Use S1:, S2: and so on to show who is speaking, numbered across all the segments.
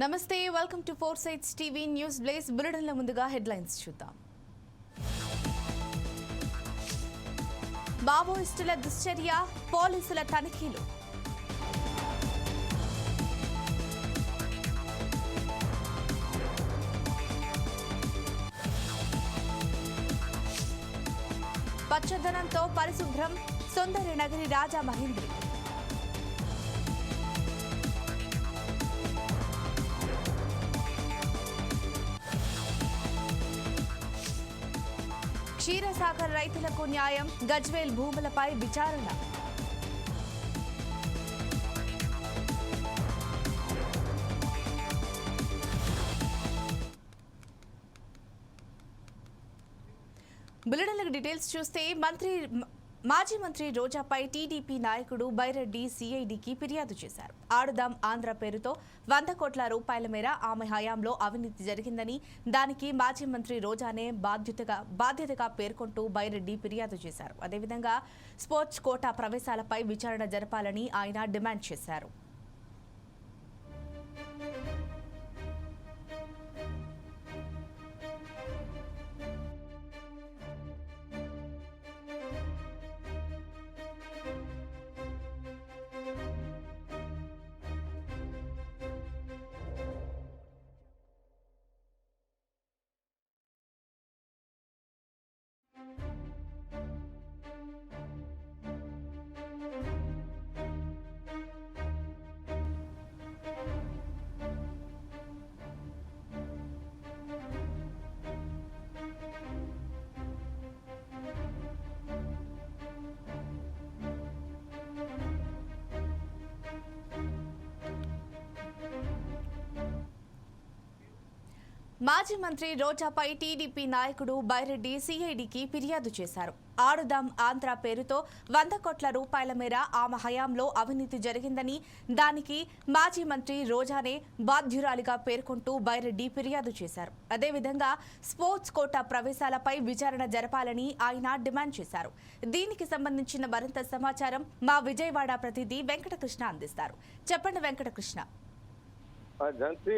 S1: నమస్తే welcome to four sights TV news blaze బులెటిన్ల ముందుగా హెడ్లైన్స్ చూద్దాం. మావోయిస్టుల దుశ్చర్య, పోలీసుల తనిఖీలు. పచ్చదనంతో పరిశుభ్రం, సుందర నగరి రాజా మహేంద్రి. క్షీరసాగర్ రైతులకు న్యాయం, గజ్వేల్ భూములపై విచారణ. బులెటిన్లకు డీటెయిల్స్ చూస్తే మాజీ మంత్రి రోజాపై టీడీపీ నాయకుడు బైరెడ్డి సిఐడికి ఫిర్యాదు చేశారు. ఆడుదాం ఆంధ్ర పేరుతో 100 కోట్ల రూపాయల మేర ఆమె హయాంలో అవినీతి జరిగిందని, దానికి మాజీ మంత్రి రోజానే బాధ్యతగా పేర్కొంటూ బైరెడ్డి ఫిర్యాదు చేశారు. అదేవిధంగా స్పోర్ట్స్ కోటా ప్రవేశాలపై విచారణ జరపాలని ఆయన డిమాండ్ చేశారు. మాజీ మంత్రి రోజాపై టీడీపీ నాయకుడు బైరెడ్డి సిఐడికి ఫిర్యాదు చేశారు. ఆడుదాం ఆంధ్ర పేరుతో 100 కోట్ల రూపాయల మేర ఆమె హయాంలో అవినీతి జరిగిందని, దానికి మాజీ మంత్రి రోజానే బాధ్యురాలిగా పేర్కొంటూ బైరెడ్డి ఫిర్యాదు చేశారు. అదేవిధంగా స్పోర్ట్స్ కోటా ప్రవేశాలపై విచారణ జరపాలని ఆయన డిమాండ్ చేశారు. దీనికి సంబంధించిన మరింత సమాచారం మా విజయవాడ ప్రతినిధి వెంకటకృష్ణ అందిస్తారు. చెప్పండి వెంకటకృష్ణ.
S2: ఝాన్సీ,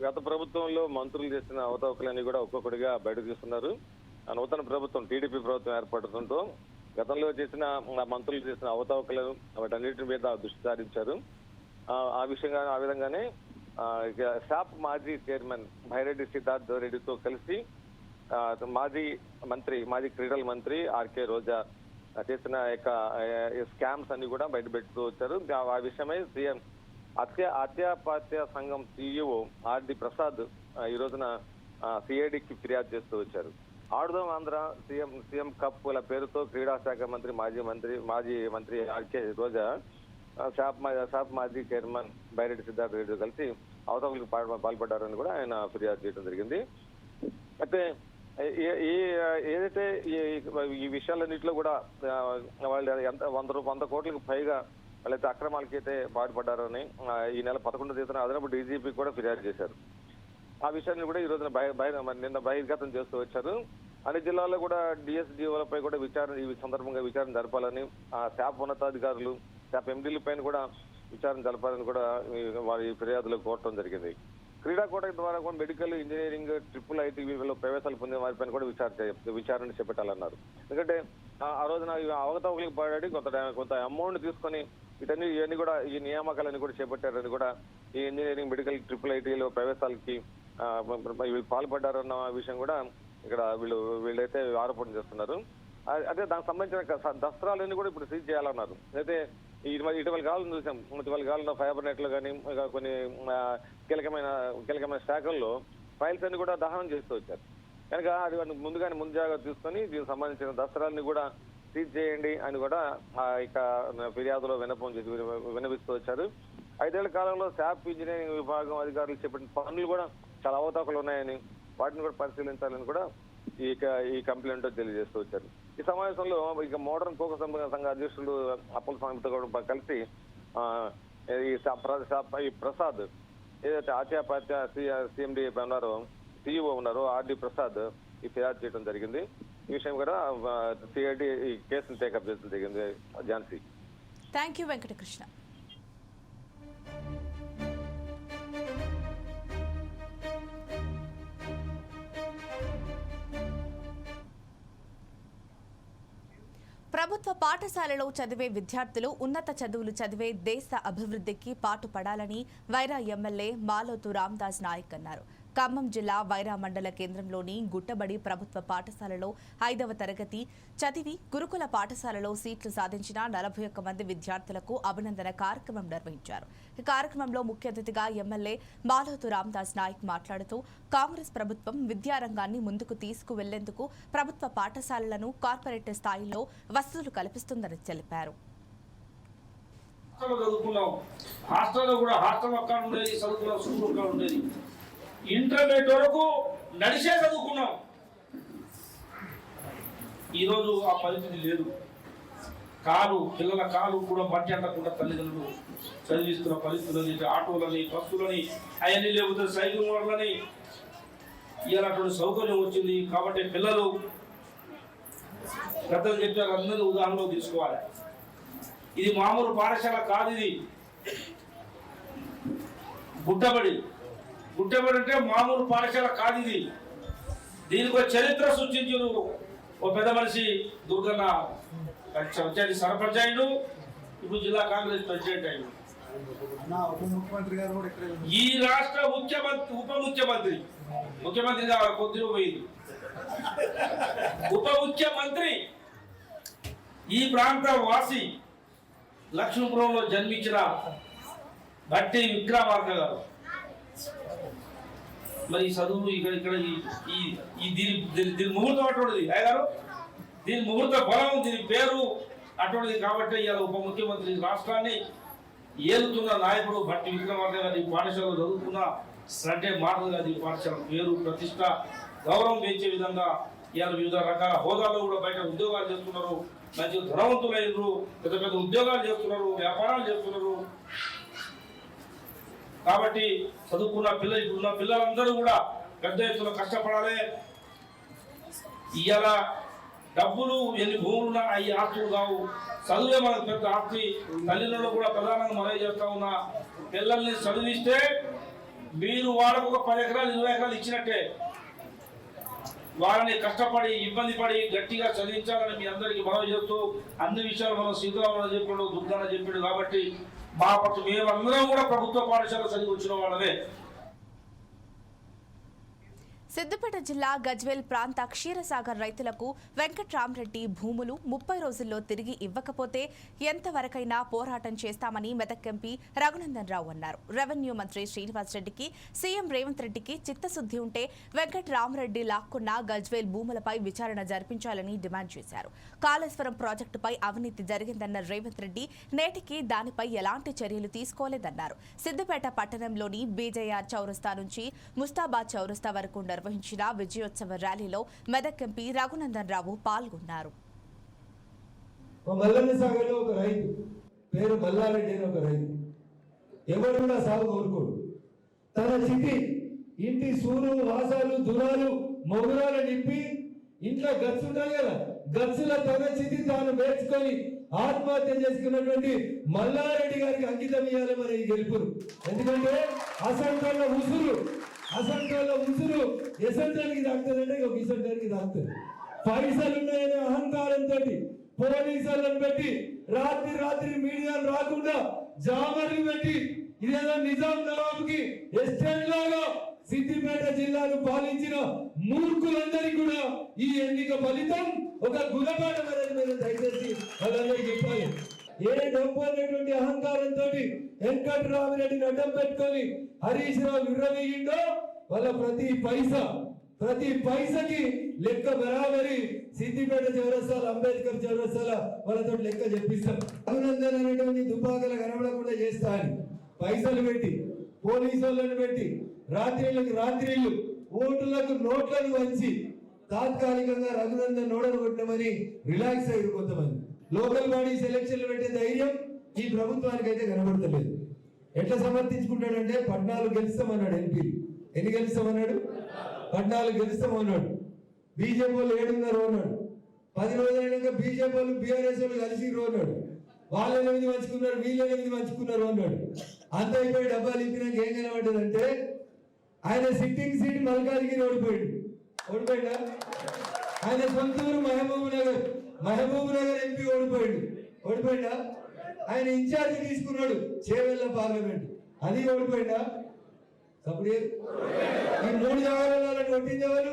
S2: గత ప్రభుత్వంలో మంత్రులు చేసిన అవతవకలన్నీ కూడా ఒక్కొక్కటిగా బయటకు తీస్తున్నారు. నూతన ప్రభుత్వం టీడీపీ ప్రభుత్వం ఏర్పడుతుంటూ గతంలో చేసిన మంత్రులు చేసిన అవతవకలను వాటన్నిటి మీద దృష్టి సారించారు. ఆ విధంగానే శాప్ మాజీ చైర్మన్ బైరెడ్డి సిద్ధార్థ్ రెడ్డితో కలిసి మాజీ క్రీడల మంత్రి ఆర్కే రోజా చేసిన స్కామ్స్ అన్ని కూడా బయట పెడుతూ వచ్చారు. ఆ విషయమై సీఎం అత్యాపాత్య సంఘం సీఈఓ ఆర్డి ప్రసాద్ ఈ రోజున సిఐడికి ఫిర్యాదు చేస్తూ వచ్చారు. ఆడుదాం ఆంధ్ర సీఎం కప్పుల పేరుతో క్రీడా శాఖ మంత్రి మాజీ మంత్రి ఆర్కే రోజా షాప్ మాజీ చైర్మన్ బైరెడ్డి సిద్ధార్థ రెడ్డితో కలిసి అవతవకలకు పాల్పడ్డారని కూడా ఆయన ఫిర్యాదు చేయడం జరిగింది. అయితే ఏదైతే ఈ విషయాలన్నింటిలో కూడా వాళ్ళు 100 కోట్లకు పైగా వాళ్ళైతే అక్రమాలకి అయితే పాటుపడ్డారని ఈ నెల 11వ తేదీన అదనపు డీజీపీ కూడా ఫిర్యాదు చేశారు. ఆ విషయాన్ని కూడా ఈ రోజున నిన్న బహిర్గతం చేస్తూ వచ్చారు. అన్ని జిల్లాల్లో కూడా డిఎస్డిఓలపై కూడా ఈ సందర్భంగా విచారణ జరపాలని, శాప్ ఉన్నతాధికారులు శాప్ ఎండీల పైన కూడా విచారణ జరపాలని కూడా వారి ఫిర్యాదులు కోరటం జరిగింది. క్రీడా కోట ద్వారా కూడా మెడికల్, ఇంజనీరింగ్, ట్రిపుల్ ఐటీ ప్రవేశాలు పొందిన వారిపైన కూడా విచారణ చేపట్టాలన్నారు. ఎందుకంటే ఆ రోజున అవకతవకలకు పడి కొంత అమౌంట్ తీసుకొని ఇవన్నీ కూడా ఈ నియామకాలన్నీ కూడా చేపట్టారని కూడా ఈ ఇంజనీరింగ్, మెడికల్, ట్రిపుల్ ఐటీలో ప్రవేశాలకి వీళ్ళు పాల్పడ్డారన్న విషయం కూడా ఇక్కడ వీళ్ళైతే ఆరోపణ చేస్తున్నారు. అదే దానికి సంబంధించిన దస్త్రాలన్నీ కూడా ఇప్పుడు సీజ్ చేయాలన్నారు. అయితే ఇటీవల కాలం చూసాం. ఇటీవల కాలంలో ఫైబర్ నెట్లు కానీ కొన్ని కీలకమైన శాఖల్లో ఫైల్స్ అన్ని కూడా దహనం చేస్తూ వచ్చారు. కనుక అది ముందు జాగ్రత్త తీసుకొని దీనికి సంబంధించిన దస్త్రాలని కూడా సీజ్ చేయండి అని కూడా ఫిర్యాదులో విన్నవిస్తూ వచ్చారు. 5 ఏళ్ల కాలంలో శాప్ ఇంజనీరింగ్ విభాగం అధికారులు చేపట్టిన పనులు కూడా చాలా అవతవకలు ఉన్నాయని, వాటిని కూడా పరిశీలించాలని కూడా ఈ కంప్లైంట్ తెలియజేస్తూ వచ్చారు. ఈ సమావేశంలో మోడర్న్ కోక సంఘ అధ్యక్షుడు అప్పల స్వామితో కూడా కలిసి ఈ ప్రసాద్ ఏదైతే అత్యాపాత్య సిఎండి ఉన్నారో సీఈఓ ఉన్నారో ఆర్డి ప్రసాద్ ఈ ఫిర్యాదు చేయడం జరిగింది. ఈ విషయం కూడా సిఐడి ఈ కేసును టేకప్ చేయడం జరిగింది. ఝాన్సీ.
S1: Thank you Venkatakrishna. ప్రభుత్వ పాఠశాలలో చదివే విద్యార్థులు ఉన్నత చదువులు చదివే దేశ అభివృద్ధికి పాటుపడాలని వైరా ఎమ్మెల్యే మాలోతు రామదాస్ నాయక్ అన్నారు. ఖమ్మం జిల్లా వైరా మండల కేంద్రంలోని గుట్టబడి ప్రభుత్వ పాఠశాలలో 5వ తరగతి చదివి గురుకుల పాఠశాలలో సీట్లు సాధించిన 41 మంది విద్యార్థులకు అభినందన కార్యక్రమం నిర్వహించారు. ఈ కార్యక్రమంలో ముఖ్య అతిథిగా ఎమ్మెల్యే మాలోతు రామదాస్ నాయక్ మాట్లాడుతూ కాంగ్రెస్ ప్రభుత్వం విద్యారంగాన్ని ముందుకు తీసుకువెళ్లేందుకు ప్రభుత్వ పాఠశాలలను కార్పొరేట్ స్థాయిలో వసతులు కల్పిస్తుందని తెలిపారు.
S3: ఇంటర్మీడియట్ వరకు నడిచే చదువుకున్నాం. ఈరోజు ఆ పరిస్థితి లేదు. పిల్లల కాలు కూడా మట్టి అంటకుండా తల్లిదండ్రులు చదివిస్తున్న పరిస్థితులని, ఆటోలని, బస్సులని, అవన్నీ లేకపోతే సైకిల్ మోడలని ఇలాంటి సౌకర్యం వచ్చింది. కాబట్టి పిల్లలు పెద్దలు చెప్పారు, అందరూ ఉదాహరణలో తీసుకోవాలి. ఇది మామూలు పాఠశాల కాదు, ఇది గుట్టబడి అంటే మామూలు పాఠశాల కాదు. ఇది దీనికి ఒక చరిత్ర సృష్టించారు ఓ పెద్ద మనిషి దుర్గన్న. పంచాయతీ సర్పంచ్ అయ్యిండు, ఇప్పుడు జిల్లా కాంగ్రెస్ ప్రెసిడెంట్ అయ్యిండు. ఈ రాష్ట్ర ముఖ్యమంత్రిగా కొద్దిగా పోయింది. ఉప ముఖ్యమంత్రి ఈ ప్రాంత వాసి లక్ష్మీపురంలో జన్మించిన భట్టి విక్రమార్క గారు. మరి ఈ చదువు ఇక్కడ దీని ముహూర్తం అటువంటిది అయ్యారు, దీని ముహూర్త బలం, దీని పేరు అటువంటిది. కాబట్టి ఇవాళ ఉప ముఖ్యమంత్రి రాష్ట్రాన్ని ఏలుతున్న నాయకుడు భట్టి విక్రమార్క గారి పాఠశాలలో చదువుకున్న అంటే మాటలు కాదు. ఈ పాఠశాల పేరు, ప్రతిష్ట, గౌరవం పెంచే విధంగా ఇవాళ వివిధ రకాల హోదాల్లో కూడా బయట ఉద్యోగాలు చేస్తున్నారు. మంచి ధనవంతులైనరు, పెద్ద పెద్ద ఉద్యోగాలు చేస్తున్నారు, వ్యాపారాలు చేస్తున్నారు. కాబట్టి చదువుకున్న ఇప్పుడున్న పిల్లలందరూ కూడా పెద్ద ఎత్తున కష్టపడాలి. ఇవాళ డబ్బులు ఎన్ని భూములున్నా అవి ఆస్తులు కావు, చదువే మనకు పెద్ద ఆస్తి. తల్లిదండ్రులు కూడా ప్రధానంగా మనవి చేస్తా ఉన్నా, పిల్లల్ని చదివిస్తే మీరు వాళ్ళకు ఒక 10 ఎకరాలు 20 ఎకరాలు ఇచ్చినట్టే. వాళ్ళని కష్టపడి ఇబ్బంది పడి గట్టిగా చదివించాలని మీ అందరికీ మనవి చేస్తూ, అన్ని విషయాలు మనం సీతారామరావు చెప్పాడు, దుర్గాన చెప్పాడు. కాబట్టి మా పట్టు మేమందరం కూడా ప్రభుత్వ పాఠశాల చదివి వచ్చిన వాళ్ళనే.
S1: సిద్దిపేట జిల్లా గజ్వేల్ ప్రాంత క్షీరసాగర్ రైతులకు వెంకట్రామరెడ్డి భూములు 30 రోజుల్లో తిరిగి ఇవ్వకపోతే ఎంతవరకైనా పోరాటం చేస్తామని మెదక్ ఎంపీ రఘునందన్ రావు అన్నారు. రెవెన్యూ మంత్రి శ్రీనివాస్ రెడ్డికి, సీఎం రేవంత్ రెడ్డికి చిత్తశుద్ధి ఉంటే వెంకట్రామరెడ్డి లాక్కున్న గజ్వేల్ భూములపై విచారణ జరిపించాలని డిమాండ్ చేశారు. కాళేశ్వరం ప్రాజెక్టుపై అవినీతి జరిగిందన్న రేవంత్ రెడ్డి నేటికి దానిపై ఎలాంటి చర్యలు తీసుకోలేదన్నారు. సిద్దిపేట పట్టణంలోని బీజేఆర్ చౌరస్తా నుంచి ముస్తాబాద్ చౌరస్తా వరకు నిర్వహించిన విజయోత్సవ ర్యాలీలో మెదక్ ఎంపీ రఘునందన్ రావు పాల్గొన్నారు.
S4: మల్లన్నసాగర్లో ఒక రైతు పేరు మల్లారెడ్డి అని ఒక రైతు, ఎవరు కూడా సాగు కోరుకోడు. తన చితి ఇంటి సూరు వాసాలు దురాలు మొగురాలు నింపి ఇంట్లో గచ్చు ఉంటాయి కదా, గచ్చుల తన చితి తాను వేసుకొని ఆత్మహత్య చేసుకున్నటువంటి మల్లారెడ్డి గారికి అంకితం ఇవ్వాలి మరి ఈ గెలుపురు. ఎందుకంటే అసంతోళ్ళ ఉసురు ఎసంటానికి తాకుతుందంటే ఒక ఇసంటానికి తాకుతుంది. పైసలు ఉన్నాయనే అహంకారంతో పోలీసులను పెట్టి రాత్రి మీడియాలు రాకుండా జామర్లు పెట్టి ఇదేదో నిజాం నవాబుకి ఎస్టేట్ లాగా సిద్దిపేట జిల్లాను పాలించిన మూర్ఖులందరికీ కూడా ఈ ఎన్నిక ఫలితం ఒక గుణపాఠం అనేది మీరు దయచేసి వాళ్ళందరికీ చెప్పాలి. ఏ డబ్బు అనేటువంటి అహంకారంతో వెంకట్రామరెడ్డిని అడ్డం పెట్టుకొని హరీష్ రావు విర్రవీగిండో వాళ్ళ ప్రతి పైసకి లెక్క బరాబరి సిద్దిపేట చౌరస్తాల, అంబేద్కర్ చౌరస్తాల వాళ్ళతో లెక్క చెప్పిస్తాం. అభినందన అనేటువంటి దుబాకలు కనబడకుండా చేస్తా అని పైసలు పెట్టి, పోలీసు వాళ్ళని పెట్టి, రాత్రిళ్ళు ఓటులకు నోట్లను వంచి తాత్కాలికంగా రఘునందన్ నోడలు కొట్టమని రిలాక్స్ అయ్యారు కొంతమంది. లోకల్ బాడీ సెలక్షన్లు పెట్టే ధైర్యం ఈ ప్రభుత్వానికి అయితే కనబడతలేదు. ఎట్లా సమర్థించుకుంటాడంటే 14 గెలుస్తామన్నాడు ఎంపీలు. ఎన్ని గెలుస్తామన్నాడు? 14 గెలుస్తామన్నాడు. బీజేపీ వాళ్ళు 7.5 అన్నాడు. 10 రోజులైనాక బీజేపీ వాళ్ళు బీఆర్ఎస్ వాళ్ళు కలిసి అన్నాడు. వాళ్ళు 8 పంచుకున్నారు, వీళ్ళు 8 పంచుకున్నారు అన్నాడు. అంత అయిపోయి డబ్బాలు ఇప్పినాక ఏం కనబడ్డదంటే ఆయన సిట్టింగ్ సీట్ మల్కాజ్గిరి ఓడిపోయిందా? ఆయన సొంత ఊరు మహబూబ్ నగర్ మహబూబ్ నగర్ ఎంపీ ఓడిపోయిందా? ఆయన ఇన్ఛార్జ్ తీసుకున్నాడు చేవెళ్ళ పార్లమెంట్, అది ఓడిపోయిందా? అప్పుడు ఈ 3 జాగాలలో కొట్టింది ఎవరు?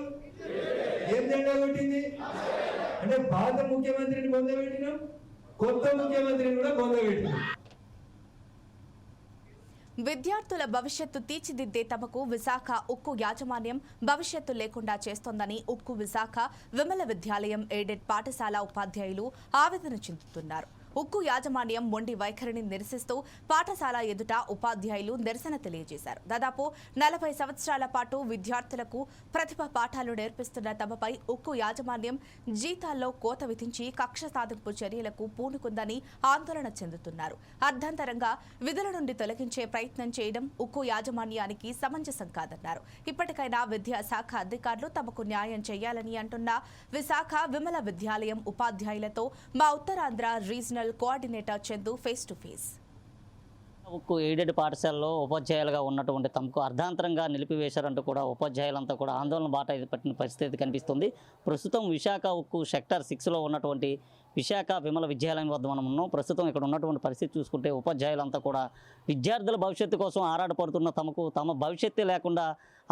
S4: ఏం జెండా కొట్టింది? అంటే పాత ముఖ్యమంత్రిని పొందబెట్టినాం, కొత్త ముఖ్యమంత్రిని కూడా పొందబెట్టినాం.
S1: విద్యార్థుల భవిష్యత్తు తీర్చిదిద్దే తమకు విశాఖ ఉక్కు యాజమాన్యం భవిష్యత్తు లేకుండా చేస్తోందని ఉక్కు విశాఖ విమల విద్యాలయం ఎయిడెడ్ పాఠశాల ఉపాధ్యాయులు ఆవేదన చెందుతున్నారు. ఉక్కు యాజమాన్యం మొండి వైఖరిని నిరసిస్తూ పాఠశాల ఎదుట ఉపాధ్యాయులు నిరసన తెలియజేశారు. దాదాపు 40 సంవత్సరాల పాటు విద్యార్థులకు ప్రతిభ పాఠాలు నేర్పిస్తున్న తమపై ఉక్కు యాజమాన్యం జీతాల్లో కోత విధించి కక్ష సాధింపు చర్యలకు పూనుకుందని ఆందోళన చెందుతున్నారు. అర్ధంతరంగా విధుల నుండి తొలగించే ప్రయత్నం చేయడం ఉక్కు యాజమాన్యానికి సమంజసం కాదన్నారు. ఇప్పటికైనా విద్యాశాఖ అధికారులు తమకు న్యాయం చేయాలని అంటున్న విశాఖ విమల విద్యాలయం ఉపాధ్యాయులతో మా Uttarandhra regional coordinator Chandu face to face.
S5: ఉక్కు ఎయిడెడ్ పాఠశాలలో ఉపాధ్యాయులుగా ఉన్నటువంటి తమకు అర్ధాంతరంగా నిలిపివేశారంటూ కూడా ఉపాధ్యాయులంతా కూడా ఆందోళన బాట పట్టిన పరిస్థితి కనిపిస్తుంది. ప్రస్తుతం విశాఖ ఉక్కు సెక్టర్ 6లో ఉన్నటువంటి విశాఖ విమల విద్యాలయం వద్ద మనం ఉన్నాం. ప్రస్తుతం ఇక్కడ ఉన్నటువంటి పరిస్థితి చూసుకుంటే ఉపాధ్యాయులంతా కూడా విద్యార్థుల భవిష్యత్తు కోసం ఆరాటపడుతున్న తమకు తమ భవిష్యత్తే లేకుండా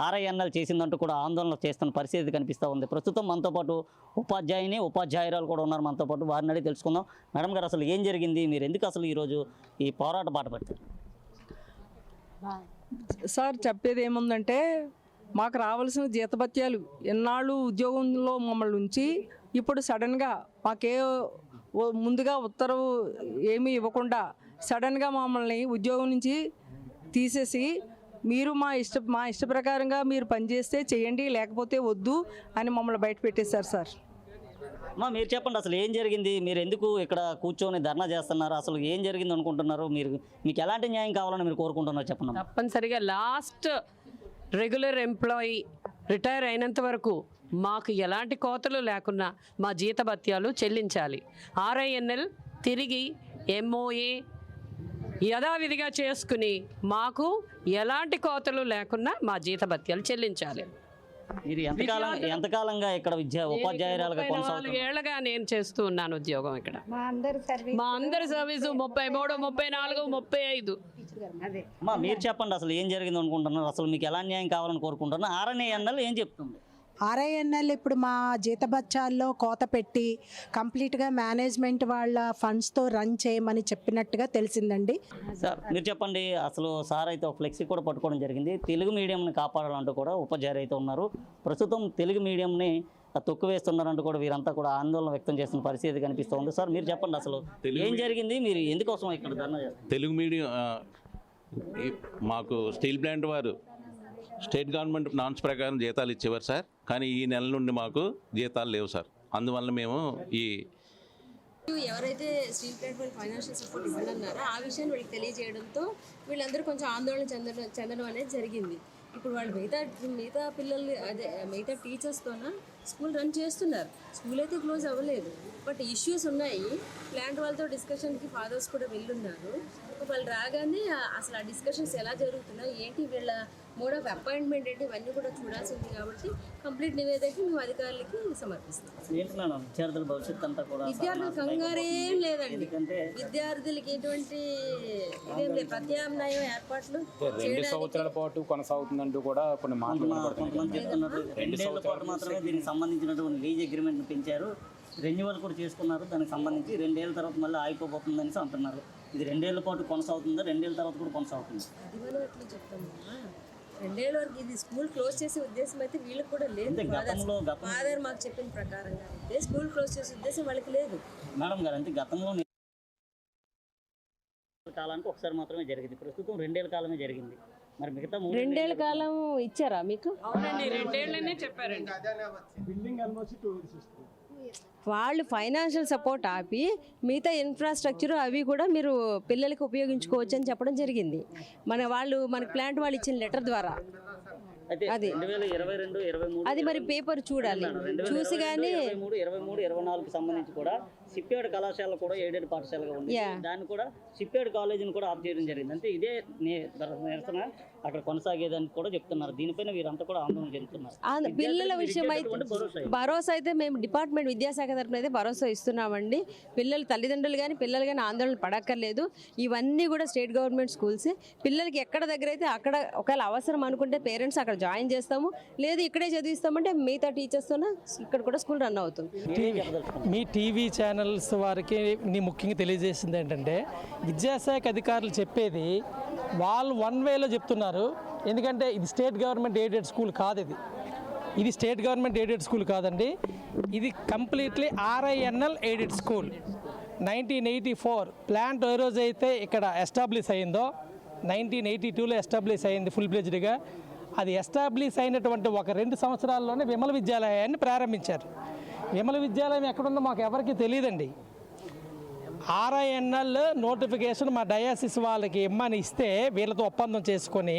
S5: ఆర్ఐఎన్ఎల్ చేసిందంటూ కూడా ఆందోళన చేస్తున్న పరిస్థితి కనిపిస్తూ ఉంది. ప్రస్తుతం మనతో పాటు ఉపాధ్యాయురాలు కూడా ఉన్నారు మనతో పాటు. వారిని అడిగి తెలుసుకుందాం. మేడం గారు, అసలు ఏం జరిగింది? మీరు ఎందుకు అసలు ఈరోజు ఈ పోరాట బాట పట్టారు?
S6: సార్, చెప్పేది ఏముందంటే, మాకు రావాల్సిన జీతభత్యాలు ఎన్నాళ్ళు ఉద్యోగంలో మమ్మల్ని ఉంచి ఇప్పుడు సడన్గా మాకే ముందుగా ఉత్తర్వు ఏమీ ఇవ్వకుండా సడన్గా మమ్మల్ని ఉద్యోగం నుంచి తీసేసి మీరు మా ఇష్ట ప్రకారంగా మీరు పనిచేస్తే చేయండి, లేకపోతే వద్దు అని మమ్మల్ని బయట పెట్టేశారు సార్.
S5: మీరు చెప్పండి, అసలు ఏం జరిగింది? మీరు ఎందుకు ఇక్కడ కూర్చొని ధర్నా చేస్తున్నారు? అసలు ఏం జరిగింది అనుకుంటున్నారు? మీకు ఎలాంటి న్యాయం కావాలని మీరు కోరుకుంటున్నారు చెప్పండి.
S7: తప్పనిసరిగా లాస్ట్ రెగ్యులర్ ఎంప్లాయీ రిటైర్ అయినంత వరకు మాకు ఎలాంటి కోతలు లేకుండా మా జీతభత్యాలు చెల్లించాలి. ఆర్ఐఎన్ఎల్ తిరిగి ఎంఓఏ యథావిధిగా చేసుకుని మాకు ఎలాంటి కోతలు లేకుండా మా జీతభత్యాలు చెల్లించాలి.
S5: మీరు ఎంతకాలంగా ఇక్కడ ఉపాధ్యాయురాలుగా కొనసాగుతున్నారు?
S7: 4 ఏళ్లుగా నేను చేస్తూ ఉన్నాను ఉద్యోగం ఇక్కడ. మా అందరి సర్వీసు 33, 34, 35.
S5: మీరు చెప్పండి, అసలు ఏం జరిగింది అనుకుంటున్నారు? అసలు మీకు ఎలా న్యాయం కావాలని కోరుకుంటున్నారు? ఆర్ఐఎన్ఎల్ ఏం చెప్తుంది?
S8: ఆర్ఐఎన్ఎల్ ఇప్పుడు మా జీతభత్యాల్లో కోత పెట్టి కంప్లీట్గా మేనేజ్మెంట్ వాళ్ళ ఫండ్స్తో రన్ చేయమని చెప్పినట్టుగా తెలిసిందండి.
S5: సార్, మీరు చెప్పండి, అసలు సార్ అయితే ఒక ఫ్లెక్సీ కూడా పట్టుకోవడం జరిగింది. తెలుగు మీడియంని కాపాడాలంటూ కూడా ఉపాధ్యాయులు అయితే ఉన్నారు. ప్రస్తుతం తెలుగు మీడియంని తొక్కువేస్తున్నారంటూ కూడా వీరంతా కూడా ఆందోళన వ్యక్తం చేస్తున్న పరిస్థితి కనిపిస్తుంది. సార్, మీరు చెప్పండి, అసలు ఏం జరిగింది? మీరు ఎందుకోసం ఇక్కడ ధర్నా చేస్తారు?
S9: తెలుగు మీడియం మాకు స్టీల్ ప్లాంట్ వారు స్టేట్ గవర్నమెంట్ నామ్స్ ప్రకారం జీతాలు ఇచ్చేవారు సార్. కానీ ఈ నెల నుండి మాకు జీతాలు లేవు సార్. అందువల్ల మేము
S10: ఎవరైతే స్టీల్ ప్లాంట్ వాళ్ళు ఫైనాన్షియల్ సపోర్ట్ ఇవ్వాలన్నారో ఆ విషయాన్ని వీళ్ళకి తెలియజేయడంతో వీళ్ళందరూ కొంచెం ఆందోళన చెందడం అనేది జరిగింది. ఇప్పుడు వాళ్ళు మిగతా పిల్లలు మిగతా టీచర్స్తోన స్కూల్ రన్ చేస్తున్నారు. స్కూల్ అయితే క్లోజ్ అవ్వలేదు, బట్ ఇష్యూస్ ఉన్నాయి. ప్లాంట్ వాళ్ళతో డిస్కషన్కి ఫాదర్స్ కూడా వెళ్ళున్నారు. వాళ్ళు రాగానే అసలు ఆ డిస్కషన్స్ ఎలా జరుగుతున్నాయి, ఏంటి, వీళ్ళ మోడ్ ఆఫ్ అపాయింట్మెంట్ ఏంటి, ఇవన్నీ కూడా చూడాల్సి ఉంది. కాబట్టి కంప్లీట్ నివేదిక మేము అధికారులకి సమర్పిస్తాం. విద్యార్థుల కంగారేం లేదండి. విద్యార్థులకి ఎటువంటి ఇదేం లేదు, ప్రత్యామ్నాయం ఏర్పాట్లు
S11: 2 సంవత్సరాల పాటు కొనసాగుతుందంటూ కూడా కొన్ని మాటలు
S5: మాత్రమే దీనికి సంబంధించినటువంటి లీజ్ అగ్రిమెంట్ పెంచారు, రెన్యువల్ కూడా చేసుకున్నారు. దానికి సంబంధించి 2 ఏళ్ళ తర్వాత మళ్ళీ ఆగిపోతుందని అంటున్నారు. ఇది 2 ఏళ్ల పాటు కొనసాగుతుందా, 2 ఏళ్ళ తర్వాత కూడా కొనసాగుతుంది?
S10: అది మనం ఎట్లా చెప్తామా? 2 ఏళ్ళ వరకు ఇది స్కూల్ క్లోజ్ చేసే ఉద్దేశం అయితే వీళ్ళకి కూడా లేదు. ఫాదర్ మాకు చెప్పిన ప్రకారంగా అయితే స్కూల్ క్లోజ్ చేసే ఉద్దేశం వాళ్ళకి లేదు.
S5: మేడం గారు, అంటే గతంలో కాలానికి ఒకసారి మాత్రమే జరిగింది, ప్రస్తుతం 2 ఏళ్ళ కాలమే జరిగింది. మరి మిగతా
S10: 2 ఏళ్ళ కాలం ఇచ్చారా మీకు?
S7: అవునండి, 2 ఏళ్ళనే చెప్పారండి.
S10: వాళ్ళు ఫైనాన్షియల్ సపోర్ట్ ఆపి మిగతా ఇన్ఫ్రాస్ట్రక్చర్ అవి కూడా మీరు పిల్లలకి ఉపయోగించుకోవచ్చు అని చెప్పడం జరిగింది. మనకి ప్లాంట్ వాళ్ళు ఇచ్చిన లెటర్ ద్వారా. అది
S5: 2022, 23
S10: అది మరి పేపర్ చూడాలి, చూసి కానీ
S5: 23, 24 సంబంధించి కూడా షిప్యార్డ్ కళాశాల కూడా ఎయిడెడ్ పాఠశాలగా ఉంది. దాన్ని కూడా షిప్యార్డ్ కాలేజీని కూడా ఆఫ్ చేయడం జరిగింది. అంటే ఇదే నిరసన అక్కడ కొనసాగేదని కూడా చెప్తున్నారు. దీనిపైన వీరంతా కూడా ఆందోళన చెందుతున్నారు.
S10: పిల్లల విషయం అయితే భరోసా అయితే మేము డిపార్ట్మెంట్ విద్యాశాఖ తరఫున అయితే భరోసా ఇస్తున్నామండి. పిల్లలు తల్లిదండ్రులు కానీ పిల్లలు కానీ ఆందోళన పడక్కర్లేదు. ఇవన్నీ కూడా స్టేట్ గవర్నమెంట్ స్కూల్సే. పిల్లలకి ఎక్కడ దగ్గర అయితే అక్కడ ఒకవేళ అవసరం అనుకుంటే పేరెంట్స్ అక్కడ జాయిన్ చేస్తాము, లేదు ఇక్కడే చదివిస్తామంటే మిగతా టీచర్స్తోనే ఇక్కడ కూడా స్కూల్ రన్ అవుతుంది.
S12: మీ టీవీ ఛానల్స్ వారికి ముఖ్యంగా తెలియజేసింది ఏంటంటే, విద్యాశాఖ అధికారులు చెప్పేది వాళ్ళు వన్ వేలో చెప్తున్నారు. ఎందుకంటే ఇది స్టేట్ గవర్నమెంట్ ఎయిడెడ్ స్కూల్ కాదు. ఇది స్టేట్ గవర్నమెంట్ ఎయిడెడ్ స్కూల్ కాదండి. ఇది completely RINL aided school. 1984 plant ఏ రోజు అయితే ఇక్కడ ఎస్టాబ్లిష్ అయిందో 1982లో ఎస్టాబ్లిష్ అయింది ఫుల్ ఫ్లెడ్జ్డ్గా. అది ఎస్టాబ్లిష్ అయినటువంటి ఒక 2 సంవత్సరాల్లోనే విమల విద్యాలయాన్ని ప్రారంభించారు. విమల విద్యాలయం ఎక్కడుందో మాకు ఎవరికి తెలియదండి. RINL నోటిఫికేషన్ మా డయాసిస్ వాళ్ళకి ఇమ్మని ఇస్తే వీళ్ళతో ఒప్పందం చేసుకొని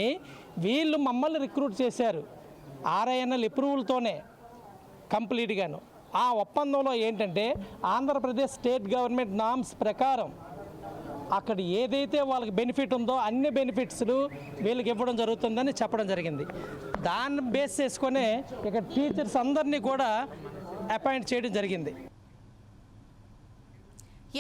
S12: వీళ్ళు మమ్మల్ని రిక్రూట్ చేశారు. RINL అప్రూవల్తోనే కంప్లీట్గాను. ఆ ఒప్పందంలో ఏంటంటే ఆంధ్రప్రదేశ్ స్టేట్ గవర్నమెంట్ నామ్స్ ప్రకారం అక్కడ ఏదైతే వాళ్ళకి బెనిఫిట్ ఉందో అన్ని బెనిఫిట్స్లు వీళ్ళకి ఇవ్వడం జరుగుతుందని చెప్పడం జరిగింది. దాన్ని బేస్ చేసుకొని ఇక్కడ టీచర్స్ అందరినీ కూడా అపాయింట్ చేయడం జరిగింది.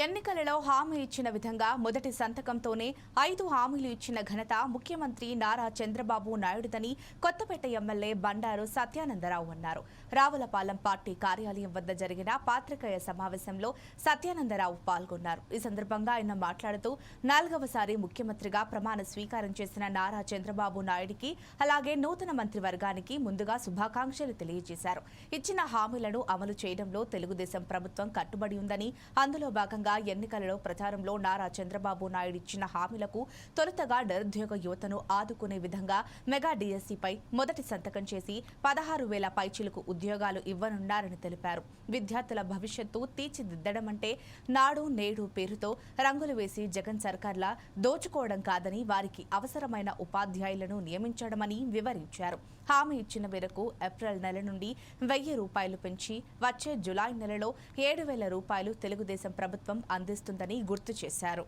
S1: ఎన్నికలలో హామీ ఇచ్చిన విధంగా మొదటి సంతకంతోనే 5 హామీలు ఇచ్చిన ఘనత ముఖ్యమంత్రి నారా చంద్రబాబు నాయుడుదని కొత్తపేట ఎమ్మెల్యే బండారు సత్యానందరావు అన్నారు. రావులపాలెం పార్టీ కార్యాలయం వద్ద జరిగిన పాత్రికేయ సమావేశంలో సత్యానందరావు పాల్గొన్నారు. ఈ సందర్భంగా ఆయన మాట్లాడుతూ 4వసారి ముఖ్యమంత్రిగా ప్రమాణ స్వీకారం చేసిన నారా చంద్రబాబు నాయుడికి అలాగే నూతన మంత్రివర్గానికి ముందుగా శుభాకాంక్షలు తెలియజేశారు. ఇచ్చిన హామీలను అమలు చేయడంలో తెలుగుదేశం ప్రభుత్వం కట్టుబడి ఉందని, అందులో భాగంగా ఎన్నికలలో ప్రచారంలో నారా చంద్రబాబు నాయుడు ఇచ్చిన హామీలకు తొలుతగా నిరుద్యోగ యువతను ఆదుకునే విధంగా మెగా డిఎస్సిపై మొదటి సంతకం చేసి 16,000 పైచిలకు ఉద్యోగాలు ఇవ్వనున్నారని తెలిపారు. విద్యార్థుల భవిష్యత్తు తీర్చిదిద్దడం అంటే నాడు నేడు పేరుతో రంగులు వేసి జగన్ సర్కార్లా దోచుకోవడం కాదని, వారికి అవసరమైన ఉపాధ్యాయులను నియమించడమని వివరించారు. హామీ ఇచ్చిన మేరకు ఏప్రిల్ నెల నుండి 1,000 రూపాయలు పెంచి వచ్చే జులై నెలలో 7,000 రూపాయలు తెలుగుదేశం ప్రభుత్వం అందిస్తుందని గుర్తు చేశారు.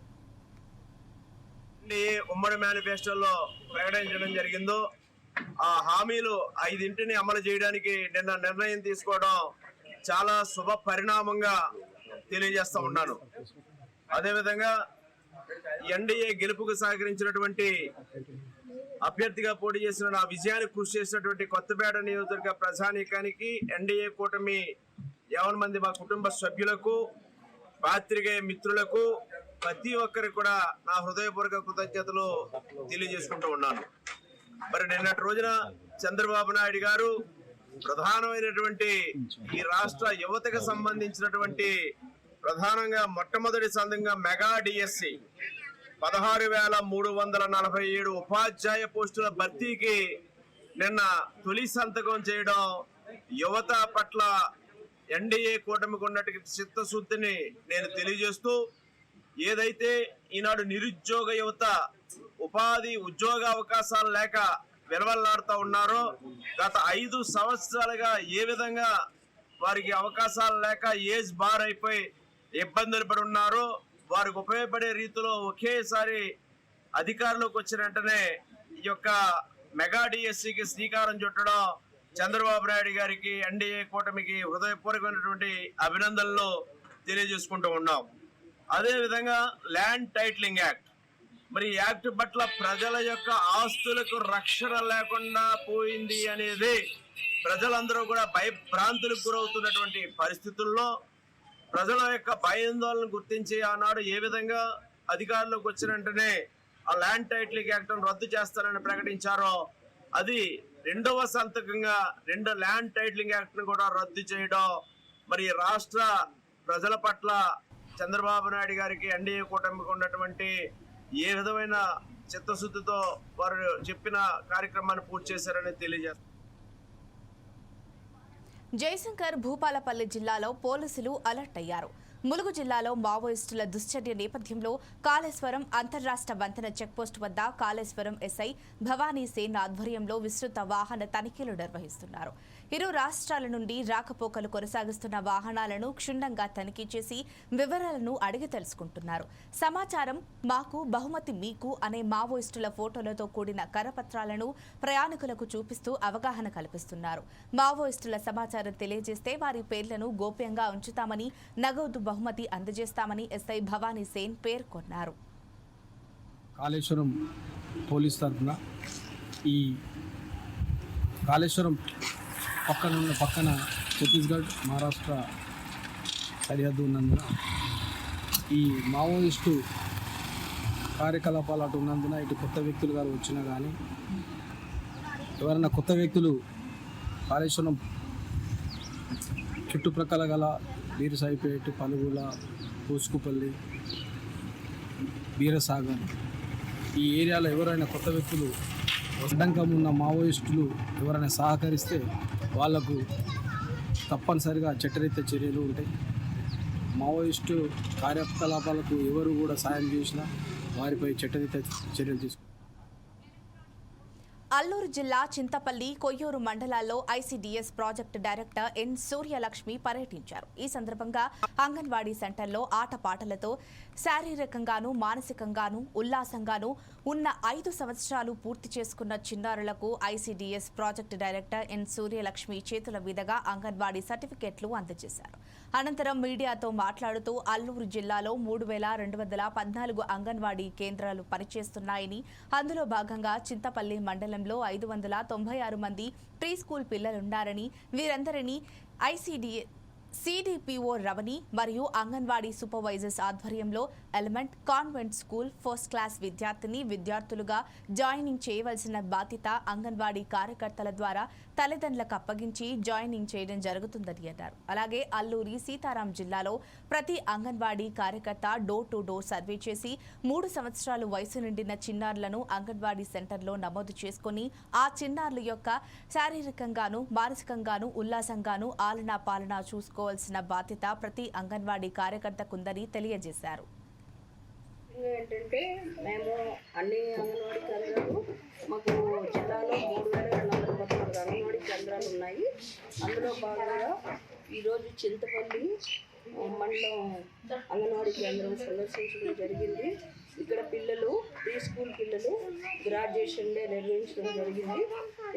S13: ఉమ్మడి మేనిఫెస్టోలో ప్రకటించడం జరిగిందో ఆ హామీలు 5 అమలు చేయడానికి నిన్న నిర్ణయం తీసుకోవడం చాలా శుభ పరిణామంగా తెలియజేస్తా ఉన్నాను. అదేవిధంగా ఎన్డీఏ గెలుపుకు సహకరించినటువంటి అభ్యర్థిగా పోటీ చేసిన నా విజయానికి కృషి చేసినటువంటి కొత్తపేట నియోజకవర్గ ప్రజానీకానికి, ఎన్డీఏ కూటమి 50 మంది మా కుటుంబ సభ్యులకు, పాత్రికేయ మిత్రులకు, ప్రతి ఒక్కరికి కూడా నా హృదయపూర్వక కృతజ్ఞతలు తెలియజేసుకుంటూ ఉన్నాను. మరి నిన్నటి రోజున చంద్రబాబు నాయుడు గారు ప్రధానమైనటువంటి ఈ రాష్ట్ర యువతకు సంబంధించినటువంటి ప్రధానంగా మొట్టమొదటి సందంగా మెగా డిఎస్సి 16,347 ఉపాధ్యాయ పోస్టుల భర్తీకి నిన్న తొలి సంతకం చేయడం యువత పట్ల ఎన్డీఏ కూటమికి ఉన్నటువంటి చిత్తశుద్ధిని నేను తెలియజేస్తూ, ఏదైతే ఈనాడు నిరుద్యోగ యువత ఉపాధి ఉద్యోగ అవకాశాలు లేక విలవల్లాడుతూ ఉన్నారో, గత 5 సంవత్సరాలుగా ఏ విధంగా వారికి అవకాశాలు లేక ఏజ్ బార్ అయిపోయి ఇబ్బందులు పడి ఉన్నారో, వారికి ఉపయోగపడే రీతిలో ఒకేసారి అధికారంలోకి వచ్చిన వెంటనే ఈ యొక్క మెగా డిఎస్సికి శ్రీకారం చుట్టడం చంద్రబాబు నాయుడు గారికి, ఎన్డీఏ కూటమికి హృదయపూర్వకమైనటువంటి అభినందనలు తెలియజేసుకుంటూ ఉన్నాం. అదేవిధంగా ల్యాండ్ టైటిలింగ్ యాక్ట్, మరి ఈ యాక్ట్ పట్ల ప్రజల యొక్క ఆస్తులకు రక్షణ లేకుండా పోయింది అనేది ప్రజలందరూ కూడా భయభ్రాంతులకు గురవుతున్నటువంటి పరిస్థితుల్లో ప్రజల యొక్క భయాందోళనను గుర్తించి ఆనాడు ఏ విధంగా అధికారంలోకి వచ్చిన వెంటనే ఆ ల్యాండ్ టైటిలింగ్ యాక్ట్ రద్దు చేస్తారని ప్రకటించారో, అది 2వ సంతకంగా 2 ల్యాండ్ టైటిలింగ్ యాక్ట్ ను కూడా రద్దు చేయడం మరి రాష్ట్ర ప్రజల పట్ల చంద్రబాబు నాయుడు గారికి, ఎన్డీఏ కూటమికి ఉన్నటువంటి ఏ విధమైన చిత్తశుద్ధితో వారు చెప్పిన కార్యక్రమాన్ని పూర్తి చేశారని తెలియజేస్తారు.
S1: జయశంకర్ భూపాలపల్లి జిల్లాలో పోలీసులు అలర్ట్ అయ్యారు. ములుగు జిల్లాలో మావోయిస్టుల దుశ్చర్య నేపథ్యంలో కాళేశ్వరం అంతర్రాష్ట్ర వంతెన చెక్పోస్టు వద్ద కాళేశ్వరం ఎస్ఐ భవానీ సేన్ ఆధ్వర్యంలో విస్తృత వాహన తనిఖీలు నిర్వహిస్తున్నారు. ఇరు రాష్ట్రాల నుండి రాకపోకలు కొనసాగిస్తున్న వాహనాలను క్షుణ్ణంగా తనిఖీ చేసి వివరాలను అడిగి తెలుసుకుంటున్నారు. సమాచారం మాకు బహుమతి మీకు అనే మావోయిస్టుల ఫోటోలతో కూడిన కరపత్రాలను ప్రయాణికులకు చూపిస్తూ అవగాహన కల్పిస్తున్నారు. మావోయిస్టుల సమాచారం తెలియజేస్తే వారి పేర్లను గోప్యంగా ఉంచుతామని, నగదు బహుమతి అందజేస్తామని ఎస్ఐ భవానీ సేన్ పేర్కొన్నారు.
S11: కాళేశ్వరం పోలీస్ తరఫున ఈ కాళేశ్వరం పక్కన ఛత్తీస్గఢ్ మహారాష్ట్ర సరిహద్దు ఉన్నందున ఈ మావోయిస్టు కార్యకలాపాలు అటు ఉన్నందున ఇటు కొత్త వ్యక్తులు గారు వచ్చినా కానీ ఎవరైనా కొత్త వ్యక్తులు కాళేశ్వరం చుట్టుప్రక్కల గల బీరసాయిపేట, పలుగుల, పూసుకుపల్లి, బీరసాగర్ ఈ ఏరియాలో ఎవరైనా కొత్త వ్యక్తులు అడ్డంకం ఉన్న మావోయిస్టులు ఎవరైనా సహకరిస్తే వాళ్లకు తప్పనిసరిగా చట్టరీత్యా చర్యలు ఉంటాయి. మావోయిస్టు కార్యకలాపాలకు ఎవరు కూడా సాయం చేసినా వారిపై చట్టరీత్యా చర్యలు తీసుకుంటారు.
S1: అల్లూరు జిల్లా చింతపల్లి, కొయ్యూరు మండలాల్లో ICDS project director N Suryalakshmi పర్యటించారు. ఈ సందర్భంగా అంగన్వాడీ సెంటర్లో ఆటపాటలతో శారీరకంగానూ మానసికంగానూ ఉల్లాసంగానూ ఉన్న 5 సంవత్సరాలు పూర్తి చేసుకున్న చిన్నారులకు ICDS project director N Suryalakshmi చేతుల మీదుగా అంగన్వాడీ సర్టిఫికెట్లు అందజేశారు. అనంతరం మీడియాతో మాట్లాడుతూ అల్లూరు జిల్లాలో 3,214 అంగన్వాడీ కేంద్రాలు పనిచేస్తున్నాయని, అందులో భాగంగా చింతపల్లి మండలంలో 596 మంది ప్రీ స్కూల్ పిల్లలున్నారని, వీరందరినీ సిడిపిఓ రమణి మరియు అంగన్వాడీ సూపర్వైజర్స్ ఆధ్వర్యంలో element convent school first class విద్యార్థులుగా జాయినింగ్ చేయవలసిన బాధ్యత అంగన్వాడీ కార్యకర్తల ద్వారా తల్లిదండ్రులకు అప్పగించి జాయినింగ్ చేయడం జరుగుతుందని అన్నారు. అలాగే అల్లూరి సీతారాం జిల్లాలో ప్రతి అంగన్వాడీ కార్యకర్త డోర్ టు డోర్ సర్వే చేసి 3 సంవత్సరాలు వయసు నిండిన చిన్నారులను అంగన్వాడీ సెంటర్లో నమోదు చేసుకుని ఆ చిన్నారుల యొక్క శారీరకంగానూ మానసికంగానూ ఉల్లాసంగానూ ఆలనా పాలన చూసుకోవాల్సిన బాధ్యత ప్రతి అంగన్వాడీ కార్యకర్తకుందని తెలియజేశారు.
S14: ఏంటంటే మేము అన్ని అంగన్వాడీ కేంద్రాలు మాకు జిల్లాలో 3,214 అంగన్వాడీ కేంద్రాలు ఉన్నాయి. అందులో భాగంగా ఈరోజు చింతపల్లి మండలం అంగన్వాడీ కేంద్రం సందర్శించడం జరిగింది. ఇక్కడ పిల్లలు ప్రీ స్కూల్ పిల్లలు గ్రాడ్యుయేషన్ డే నిర్వహించడం జరిగింది.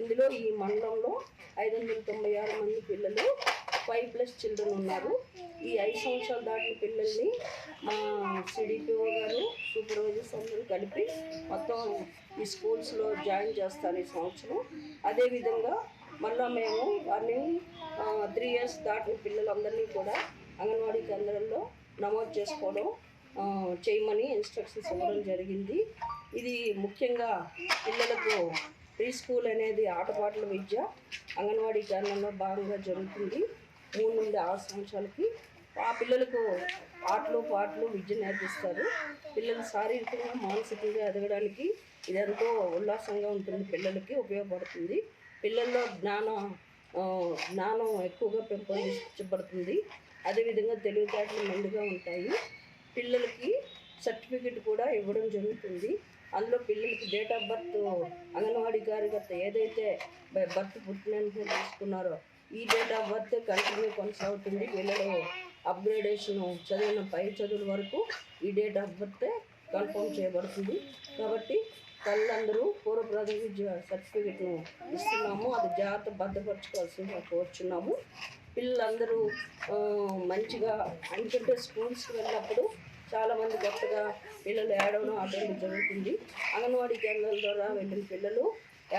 S14: ఇందులో ఈ మండలంలో 596 మంది పిల్లలు 5+ చిల్డ్రన్ ఉన్నారు. ఈ 5 సంవత్సరాలు దాటిన పిల్లల్ని మా సిడిపిఓ గారు సూపర్వైజర్స్ అందరూ కలిపి మొత్తం ఈ స్కూల్స్లో జాయిన్ చేస్తారు ఈ సంవత్సరం. అదేవిధంగా మళ్ళీ మేము వారిని 3 years దాటిన పిల్లలందరినీ కూడా అంగన్వాడీ కేంద్రాల్లో నమోదు చేసుకోవడం చేయమని ఇన్స్ట్రక్షన్స్ ఇవ్వడం జరిగింది. ఇది ముఖ్యంగా పిల్లలకు ప్రీ స్కూల్ అనేది ఆటపాటల విద్య అంగన్వాడీ కేంద్రంలో భాగంగా జరుగుతుంది. 3 నుండి 6 సంవత్సరాలకి ఆ పిల్లలకు ఆటలు పాటలు విద్య నేర్పిస్తారు. పిల్లలు శారీరకంగా మానసికంగా ఎదగడానికి ఇదెంతో ఉల్లాసంగా ఉంటుంది, పిల్లలకి ఉపయోగపడుతుంది. పిల్లల్లో జ్ఞానం ఎక్కువగా పెంపొందించబడుతుంది. అదేవిధంగా తెలివితేటలు మెండుగా ఉంటాయి. పిల్లలకి సర్టిఫికెట్ కూడా ఇవ్వడం జరుగుతుంది. అందులో పిల్లలకి డేట్ ఆఫ్ బర్త్ అంగన్వాడీ కార్యకర్త ఏదైతే బర్త్ పుట్టినందుకు తీసుకున్నారో ఈ డేట్ ఆఫ్ బర్త్ కంటిన్యూ కొనసాగుతుంది. పిల్లలు అప్గ్రేడేషన్ చదివిన పై చదువుల వరకు ఈ డేట్ ఆఫ్ బర్త్ కన్ఫర్మ్ చేయబడుతుంది. కాబట్టి తల్లందరూ పూర్వ ప్రాథమిక విద్య సర్టిఫికెట్ను ఇస్తున్నాము. అది జాగ్రత్త భద్రపరచుకోవాల్సిందిగా కోరుచున్నాము. పిల్లలందరూ మంచిగా ఎందుకంటే స్కూల్స్కి వెళ్ళినప్పుడు చాలామంది కొత్తగా పిల్లలు ఏడవడం అటువంటి జరుగుతుంది. అంగన్వాడీ కేంద్రాల ద్వారా వెళ్ళిన పిల్లలు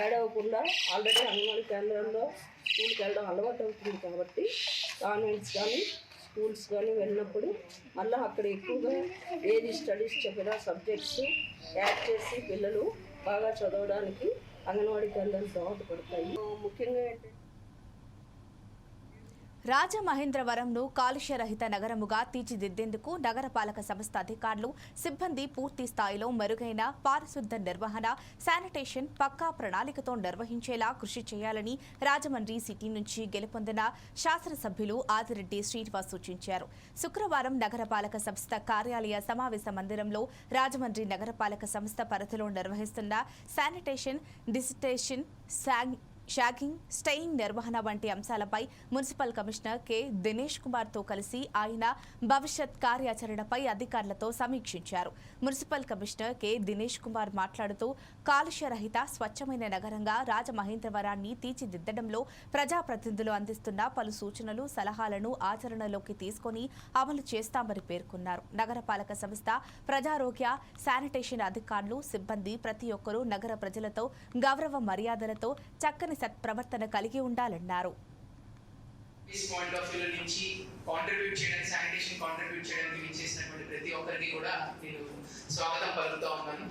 S14: ఏడవకుండా ఆల్రెడీ అంగన్వాడీ కేంద్రంలో స్కూల్కి వెళ్ళడం అలవాటు అవుతుంది. కాబట్టి కాన్వెంట్స్ కానీ స్కూల్స్ కానీ వెళ్ళినప్పుడు మళ్ళీ అక్కడ ఎక్కువగా ఏది స్టడీస్ చెప్పినా సబ్జెక్ట్స్ యాడ్ చేసి పిల్లలు బాగా చదవడానికి అంగన్వాడీ కేంద్రాలు దోహదపడతాయి. ముఖ్యంగా ఏంటంటే
S1: రాజమహేంద్రవరంను కాలుష్యరహిత నగరముగా తీర్చిదిద్దేందుకు నగరపాలక సంస్థ అధికారులు సిబ్బంది పూర్తి స్థాయిలో మెరుగైన పారిశుద్ధ నిర్వహణ, శానిటేషన్ పక్కా ప్రణాళికతో నిర్వహించేలా కృషి చేయాలని రాజమండ్రి సిటీ నుంచి గెలుపొందిన శాసనసభ్యులు ఆదిరెడ్డి శ్రీనివాస్ సూచించారు. శుక్రవారం నగరపాలక సంస్థ కార్యాలయ సమావేశ మందిరంలో రాజమండ్రి నగరపాలక సంస్థ పరిధిలో నిర్వహిస్తున్న శానిటేషన్, డిజిటేషన్, షాగింగ్, స్టేయింగ్ నిర్వహణ వంటి అంశాలపై మున్సిపల్ కమిషనర్ కె దినేష్ కుమార్తో కలిసి ఆయన భవిష్యత్ కార్యాచరణపై అధికారులతో సమీక్షించారు. Municipal commissioner K Dinesh Kumar మాట్లాడుతూ కాలుష్యరహిత స్వచ్ఛమైన నగరంగా రాజమహేంద్రవరాన్ని తీర్చిదిద్దడంలో ప్రజాప్రతినిధులు అందిస్తున్న పలు సూచనలు, సలహాలను ఆచరణలోకి తీసుకుని అమలు చేస్తామని పేర్కొన్నారు. నగరపాలక సంస్థ, ప్రజారోగ్య, శానిటేషన్ అధికారులు, సిబ్బంది ప్రతి ఒక్కరూ నగర ప్రజలతో గౌరవ మర్యాదలతో చక్కని సత్ప్రవర్తన కలిగి ఉండాలన్నారు.
S15: పాయింట్ ఆఫ్ వ్యూ నుంచి కాంట్రిబ్యూట్ చేయడానికి, శానిటేషన్ కాంట్రిబ్యూట్ చేయడానికి చేసినటువంటి ప్రతి ఒక్కరికి కూడా నేను స్వాగతం పలుకుతా ఉన్నాను.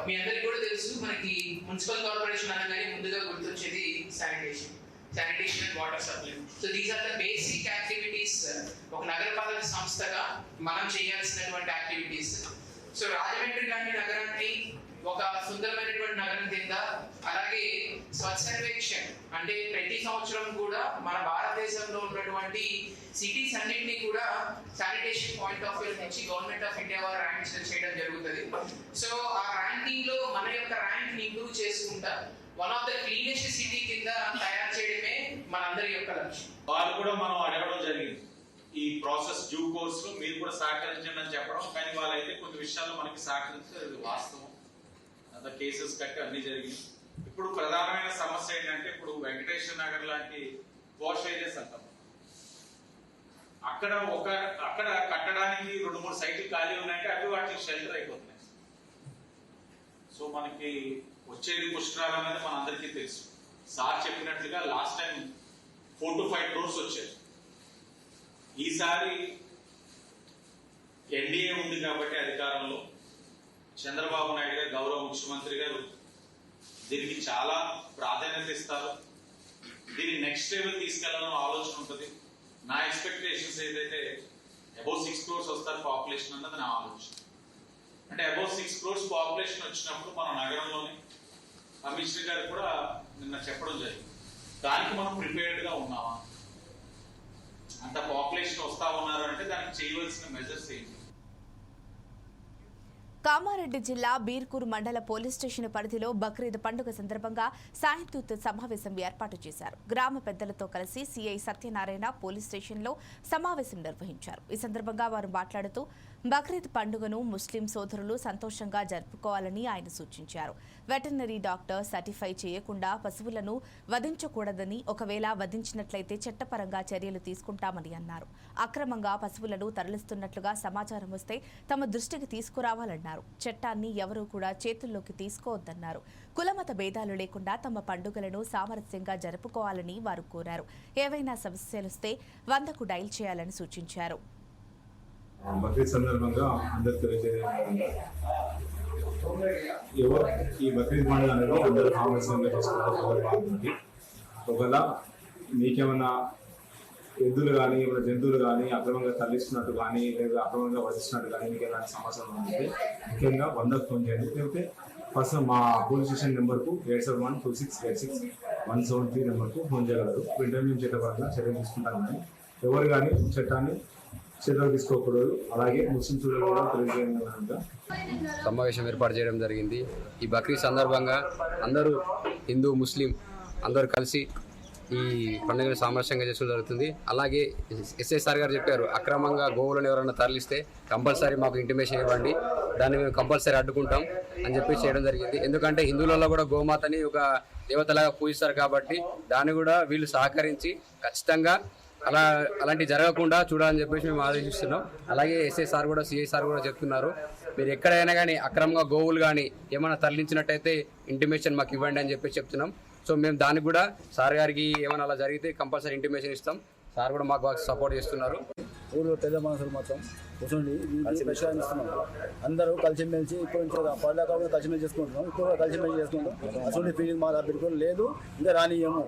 S15: మీ అందరికీ కూడా తెలుసు, మనకి మున్సిపల్ కార్పొరేషన్ అనగానే ముందుగా గుర్తొచ్చేది sanitation and water supply. So these are the basic activities ఒక నగరపాలక సంస్థగా మనం చేయాల్సినటువంటి యాక్టివిటీస్. సో రాజమండ్రి లాంటి నగరాన్ని ఒక సుందరమైనటువంటి నగరం కింద, అలాగే స్వచ్ఛ సర్వేక్షణ్ అంటే ప్రతి సంవత్సరం కూడా మన భారతదేశంలో ఉన్నటువంటి సిటీస్ అన్నింటినీ కూడా శానిటేషన్ పాయింట్ ఆఫ్ వ్యూ నుంచి గవర్నమెంట్ ఆఫ్ ఇండియా వారు ర్యాంక్స్ చేయడం జరుగుతుంది. సో ఆ ర్యాంకింగ్ లో మన యొక్క ర్యాంక్ ని ఇంప్రూవ్ చేసుకుంటా one of the cleanest city కింద తయారు చేయడమే మనందరి యొక్క లక్ష్యం.
S16: వాళ్ళు కూడా మనం అడగడం జరిగింది ఈ ప్రాసెస్ డ్యూ కోర్స్ లో మీరు కూడా సహకరించండి అని చెప్పడం, కానీ వాళ్ళైతే కొన్ని విషయాల్లో మనకి సహకరించలేదు. వాస్తవం కేసెస్ కట్టి అన్ని జరిగింది. ఇప్పుడు ప్రధానమైన సమస్య ఏంటంటే, ఇప్పుడు వెంకటేశ్వర నగర్ లాంటి వాష్ ఏరియాస్ అంటాం, అక్కడ కట్టడానికి 2-3 సైట్లు ఖాళీ ఉన్నాయంటే అవి వాటికి షెల్టర్ అయిపోతున్నాయి. సో మనకి వచ్చేది పుష్కరాలు అనేది మన అందరికీ తెలుసు. సార్ చెప్పినట్లుగా లాస్ట్ టైం 4 to 5 crores వచ్చాయి. ఈసారి ఎన్డీఏ ఉంది కాబట్టి అధికారంలో చంద్రబాబు నాయుడు గారు, గౌరవ ముఖ్యమంత్రి గారు దీనికి చాలా ప్రాధాన్యత ఇస్తారు. దీన్ని నెక్స్ట్ లెవెల్ తీసుకెళ్లాలని ఆలోచన ఉంటుంది. నా ఎక్స్పెక్టేషన్స్ ఏదైతే అబౌవ్ 6 crores వస్తారు పాపులేషన్ అన్నది నా ఆలోచన. అంటే అబౌవ్ 6 crores పాపులేషన్ వచ్చినప్పుడు మన నగరంలోనే కమిషనర్ గారు కూడా నిన్న చెప్పడం జరిగింది, దానికి మనం ప్రిపేర్డ్ గా ఉన్నామా, అంత పాపులేషన్ వస్తా ఉన్నారు అంటే దానికి చేయవలసిన మెజర్స్ ఏంటి.
S1: కామారెడ్డి జిల్లా బీర్కూర్ మండల పోలీస్ స్టేషన్ పరిధిలో బక్రీద్ పండుగ సందర్భంగా సాయంత్రం సమావేశం ఏర్పాటు చేశారు. గ్రామ పెద్దలతో కలిసి సిఐ సత్యనారాయణ పోలీస్ స్టేషన్లో సమావేశం నిర్వహించారు. ఈ సందర్భంగా వారు మాట్లాడుతూ బక్రీద్ పండుగను ముస్లిం సోదరులు సంతోషంగా జరుపుకోవాలని ఆయన సూచించారు. వెటర్నరీ డాక్టర్ సర్టిఫై చేయకుండా పశువులను వధించకూడదని, ఒకవేళ వధించినట్లయితే చట్టపరంగా చర్యలు తీసుకుంటామని అన్నారు. అక్రమంగా పశువులను తరలిస్తున్నట్లుగా సమాచారం వస్తే తమ దృష్టికి తీసుకురావాలన్నారు. చట్టాన్ని ఎవరూ కూడా చేతుల్లోకి తీసుకోవద్దన్నారు. కులమత భేదాలు లేకుండా తమ పండుగలను సామరస్యంగా జరుపుకోవాలని వారు కోరారు. ఏవైనా సమస్యలొస్తే 100కు డయల్ చేయాలని సూచించారు.
S17: బక్రీద్ సందర్భంగా అందరూ తెలియజేయాలి, ఈ బక్రీద్ పండుగ అనేది అందరూ సామరస్యంగా చేసుకుంటారు. ఒకవేళ మీకేమన్నా ఎద్దులు కానీ, ఏమైనా జంతువులు కానీ అక్రమంగా తరలిస్తున్నట్టు కానీ, లేదా అక్రమంగా వధిస్తున్నట్టు కానీ మీకు ఎలాంటి సమాచారం ఉంటే ముఖ్యంగా 100కు ఫోన్ చేయండి. లేకపోతే ఫస్ట్ మా పోలీస్ స్టేషన్ నెంబర్కు 8712686173 నెంబర్కు ఫోన్ చేయగలరు. వెంటనే మేము చట్టపరంగా చర్యలు తీసుకుంటామని, ఎవరు కానీ చట్టాన్ని చర్యలు తీసుకోకూడదు. అలాగే ముస్లిం సోదరులు కూడా తెలియజేయడం
S18: సమావేశం ఏర్పాటు చేయడం జరిగింది. ఈ బక్రీద్ సందర్భంగా అందరూ హిందూ, ముస్లిం అందరూ కలిసి ఈ పండుగను సామరస్యంగా చేసుకోవడం జరుగుతుంది. అలాగే ఎస్ఐసార్ గారు చెప్పారు, అక్రమంగా గోవులను ఎవరైనా తరలిస్తే కంపల్సరీ మాకు ఇంటిమేషన్ ఇవ్వండి, దాన్ని మేము కంపల్సరీ అడ్డుకుంటాం అని చెప్పి చేయడం జరిగింది. ఎందుకంటే హిందువులలో కూడా గోమాతని ఒక దేవతలాగా పూజిస్తారు కాబట్టి దాన్ని కూడా వీళ్ళు సహకరించి ఖచ్చితంగా అలాంటి జరగకుండా చూడాలని చెప్పేసి మేము ఆలోచిస్తున్నాం. అలాగే ఎస్ఐ సార్ కూడా, సిఐ సార్ కూడా చెప్తున్నారు, మీరు ఎక్కడైనా కానీ అక్రమంగా గోవులు కానీ ఏమైనా తరలించినట్టయితే ఇంటిమేషన్ మాకు ఇవ్వండి అని చెప్పేసి చెప్తున్నాం. సో మేము దానికి కూడా సార్ గారికి ఏమైనా అలా జరిగితే కంపల్సరీ ఇంటిమేషన్ ఇస్తాం. సార్ కూడా మాకు బాగా సపోర్ట్ చేస్తున్నారు.
S11: ఊళ్ళో పెద్ద మనుషులు మొత్తం కూర్చోండి ప్రశ్నిస్తున్నాం. అందరూ కలిసిమెలిసి ఇప్పుడు పండుగ కలిసిమెలిసి చేసుకుంటున్నాం. ఇప్పుడు కూడా కలిసిమెలిసి చేసుకుంటాం. అసలు ఫీలింగ్ మా బిల్కుల్ లేదు, ఇంకా రానియము.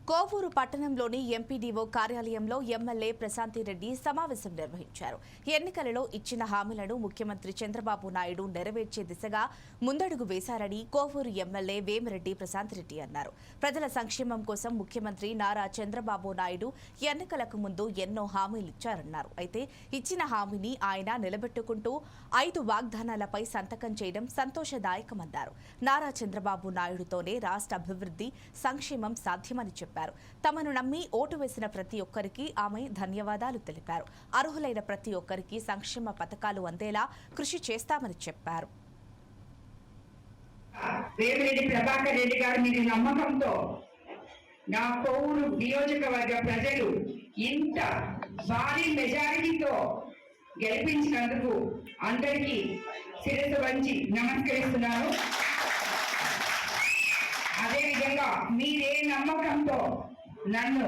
S1: కోవూరు పట్టణంలోని ఎంపీడీఓ కార్యాలయంలో ఎమ్మెల్యే ప్రశాంతిరెడ్డి సమావేశం నిర్వహించారు. ఎన్నికలలో ఇచ్చిన హామీలను ముఖ్యమంత్రి చంద్రబాబు నాయుడు నెరవేర్చే దిశగా ముందడుగు వేశారని కోవూరు ఎమ్మెల్యే వేమిరెడ్డి ప్రశాంతిరెడ్డి అన్నారు. ప్రజల సంక్షేమం కోసం ముఖ్యమంత్రి నారా చంద్రబాబు నాయుడు ఎన్నికలకు ముందు ఎన్నో హామీలిచ్చారన్నారు. అయితే ఇచ్చిన హామీని ఆయన నిలబెట్టుకుంటూ 5 వాగ్దానాలపై సంతకం చేయడం సంతోషదాయకమన్నారు. నారా చంద్రబాబు నాయుడుతోనే రాష్ట్ర అభివృద్ధి సంక్షేమం సాధ్యమని చెప్పారు. తమను నమ్మి ఓటు వేసిన ప్రతి ఒక్కరికి ఆమె ధన్యవాదాలు తెలిపారు. అర్హులైన ప్రతి ఒక్కరికి సంక్షేమ పథకాలు అందేలా కృషి చేస్తామని చెప్పారు.
S19: వేమిరెడ్డి ప్రభాకర్ రెడ్డి గారి మీద నమ్మకంతో నా కోవూరు నియోజకవర్గ ప్రజలు ఇంత భారీ మెజారిటీతో గెలిపించినందుకు అందరికీ శిరస్సు వంచి నమస్కరిస్తున్నాను. అదేవిధంగా మీరే నమ్మకంతో నన్ను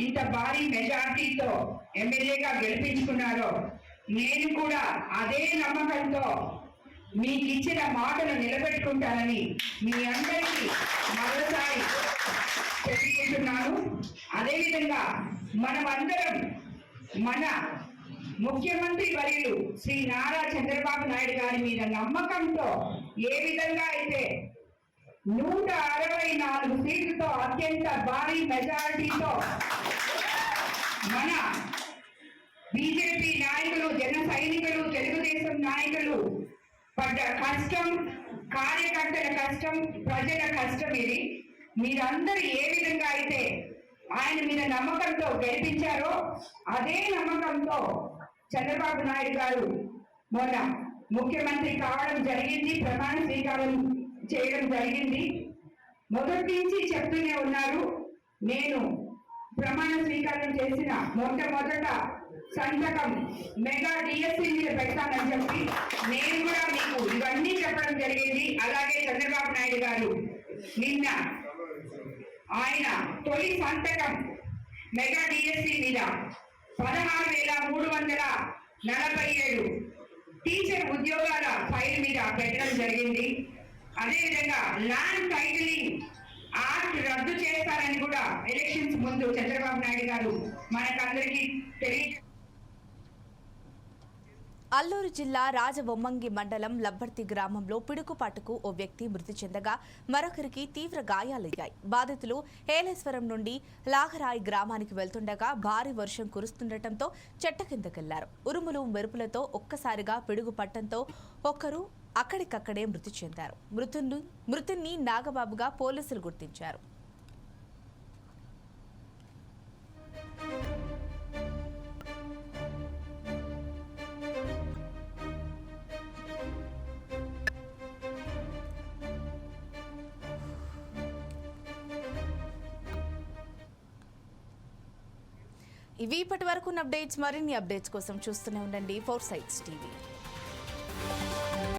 S19: ఇంత భారీ మెజార్టీతో ఎమ్మెల్యేగా గెలిపించుకున్నారో నేను కూడా అదే నమ్మకంతో మీకు ఇచ్చిన మాటను నిలబెట్టుకుంటానని మీ అందరికీ మరోసారి చెప్పుకుంటున్నాను. అదేవిధంగా మనమందరం మన ముఖ్యమంత్రి వర్యులు శ్రీ నారా చంద్రబాబు నాయుడు గారి మీద నమ్మకంతో ఏ విధంగా అయితే 164 సీట్లతో అత్యంత భారీ మెజారిటీతో మన బీజేపీ నాయకులు, జన సైనికులు, తెలుగుదేశం నాయకులు పడ్డ కష్టం, కార్యకర్తల కష్టం, ప్రజల కష్టం ఇది. మీరందరూ ఏ విధంగా అయితే ఆయన మీద నమ్మకంతో గెలిపించారో అదే నమ్మకంతో చంద్రబాబు నాయుడు గారు మొన్న ముఖ్యమంత్రి కావడం జరిగింది, ప్రమాణ స్వీకారం చేయడం జరిగింది. మొదటి నుంచి చెప్తూనే ఉన్నారు, నేను ప్రమాణ స్వీకారం చేసిన మొట్టమొదట సంతకం మెగా డిఎస్సీ మీద పెడతానని చెప్పి నేను కూడా మీకు ఇవన్నీ చెప్పడం జరిగింది. అలాగే చంద్రబాబు నాయుడు గారు నిన్న ఆయన తొలి సంతకం మెగా డిఎస్సీ మీద 16,347 టీచర్ ఉద్యోగాల ఫైల్ మీద పెట్టడం జరిగింది. అదేవిధంగా ల్యాండ్ టైటిలింగ్ యాక్ట్ రద్దు చేస్తారని కూడా ఎలక్షన్స్ ముందు చంద్రబాబు నాయుడు గారు మనకందరికీ తెలియ.
S1: అల్లూరు జిల్లా రాజవొమ్మంగి మండలం లబ్బర్తి గ్రామంలో పిడుగుపాటుకు ఓ వ్యక్తి మృతి చెందగా మరొకరికి తీవ్ర గాయాలయ్యాయి. బాధితులు ఏలేశ్వరం నుండి లాగరాయి గ్రామానికి వెళ్తుండగా భారీ వర్షం కురుస్తుండటంతో చెట్ట కిందకెళ్లారు. ఉరుములు మెరుపులతో ఒక్కసారిగా పిడుగు పట్టడంతో ఒక్కరు అక్కడికక్కడే మృతి చెందారు. మృతున్ని నాగబాబుగా పోలీసులు గుర్తించారు. ఇవి ఇప్పటి వరకు అప్డేట్స్. మరిన్ని అప్డేట్స్ కోసం చూస్తూనే ఉండండి 4 Sides TV.